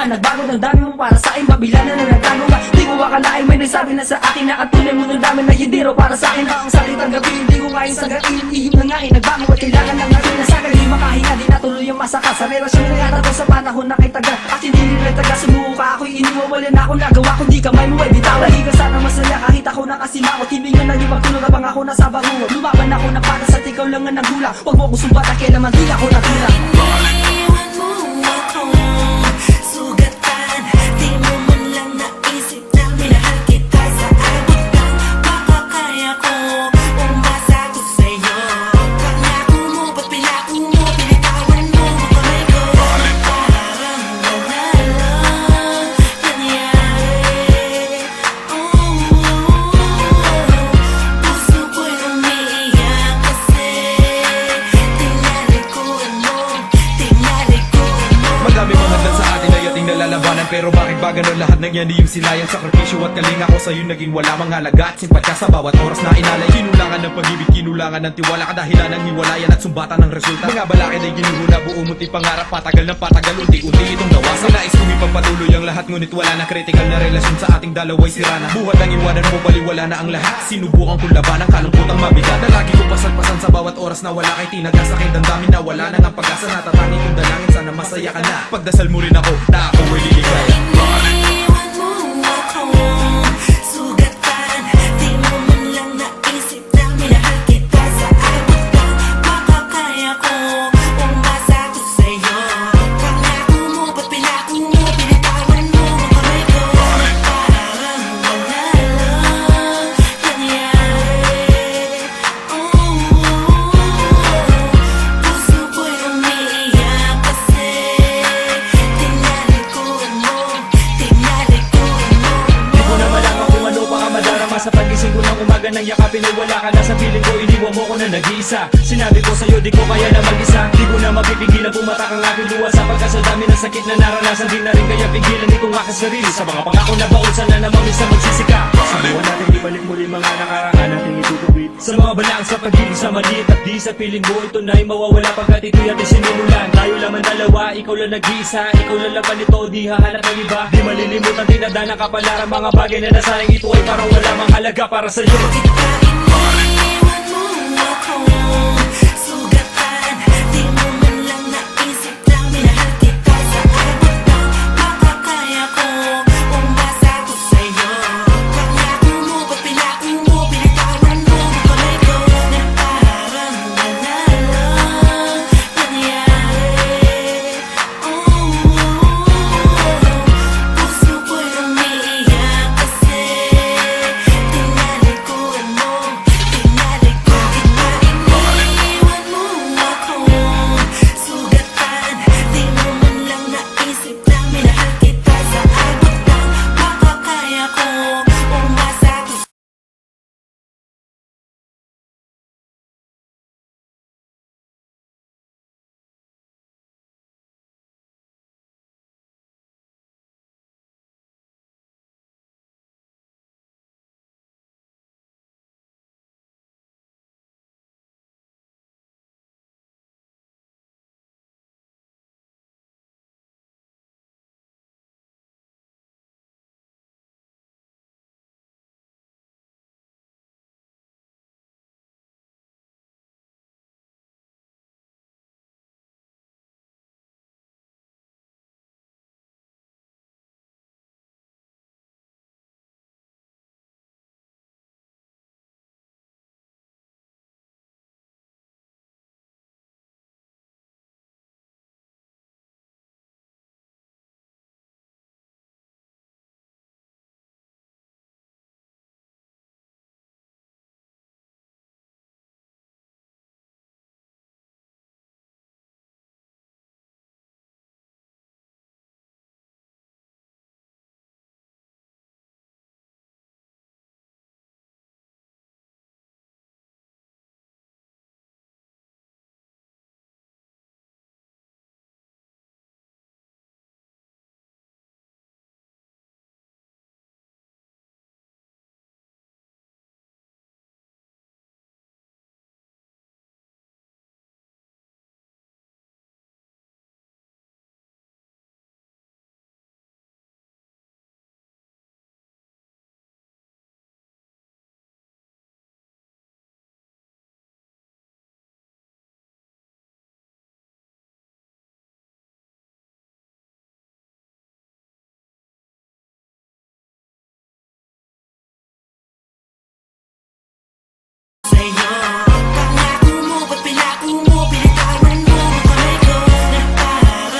nagbago ng dami mo para sa akin, mabila na nagtago ka. Di ko akalain may nagsabi na sa akin na ang tunay mo ng dami na hindi raw para sa akin. Ang sakit ang gabi, hindi ko kaya sagatin. Ihip na nga nagbago at kailangan lang natin na sa akin. Di makahinga, di natuloy yung masaka sa relasyon na natato sa panahon na kay taga. At hindi rin taga, sumuko ka ako'y iniwawalan ako. Nagawa ko di kamay mo ay bitawan. Hindi ka sana masaya kahit ako nakasimakot. Hindi nga naging magtulog abang ako nasa bangungot. Lumaban ako na para sa ikaw lang ang nagula. Huwag mo ko sumbat at kailanman di ako natula. Iwan mo ako, sugatan. Di mo man lang naisip na minahal kita sa abot ng makakaya ko. Umasa ko sa'yo, pangako mo, ba't pinako mo, pinitawan mo ang kamay ko. Parang wala lang nangyari. Puso ko'y umiiyak kasi tinalikuran mo, tinalikuran mo. Madami mga handa sa atin ay ating nalalabanan. Pero bakit ba ganun lahat ng yan iyong sinayang sakripisyo at kalinga ko sa'yo naging wala mang halaga at simpatya sa bawat oras na inalay. Kinulangan ng pag-ibig, kinulangan ng tiwala, kadahilan ng hiwalayan at sumbatan ng resulta. Mga balakid ay ginuhula, buo muti pangarap, patagal ng patagal, unti-unti itong nawasan. Nais kong ipagpatuloy ang lahat ngunit wala na, kritikal na relasyon sa ating dalawa'y sirana. Buhat ang iwanan mo, baliwala na ang lahat. Sinubukan kong labanan, kalungkutang mabigat. Lagi ko pasal-pasan sa bawat oras na wala kay tinaga. Sa aking damdamin na wala nang ang pag-asa. Natatangi kong dalangin, sana masaya ka na. Pagdasal mo rin ako, na ako ay liligaya. Iwan mo ako, sugatan. Di mo man lang naisip na minahal kita sa abot ng makakaya ko. Umasa ko sa'yo, pangako mo, ba't pinako mo, pinitawan mo ang kamay ko. Parang wala lang nangyari. Puso ko'y umiiyak kasi tinalikuran mo, tinalikuran mo. Di ko na malaman kung ano pa ang madarama sa pagising ko ng umaga nang yakapin ay wala ka na sa piling ko. Iniwan mo ko na nag-iisa. Sinabi ko sa'yo di ko kaya na mag-isa. Di ko na mapipigilan pumatak ang aking luha sapagkat sa dami ng sakit na naranasan. Di na rin kaya pigilan itong aking sarili sa mga pangako na baon. Sana naman minsan magsisika. Subukan natin ibalik muli mga nakaraan nating itutuwid sa mga balang sa pag-ibig sa maliit at di sa piling mo. Ito na'y mawawala pagkat ito'y ating sinimulan. Tayo lamang dalawa, ikaw lang nag-iisa. Ikaw lang laban nito, di hahanap ng iba. Di malilimutan tinadaan ng kapalaran. Mga bagay na nasayang ito ay parang wala mang halaga para sa'yo. Iwan mo ako, sugatan. Di mo man lang naisip na minahal kita sa abot ng makakaya ko. Umasa ko sa'yo, pangako mo, ba't pinako mo, pinitawan mo ang kamay ko. Na parang wala lang nangyari. Puso ko'y umiiyak kasi tinalikuran mo, sa inyo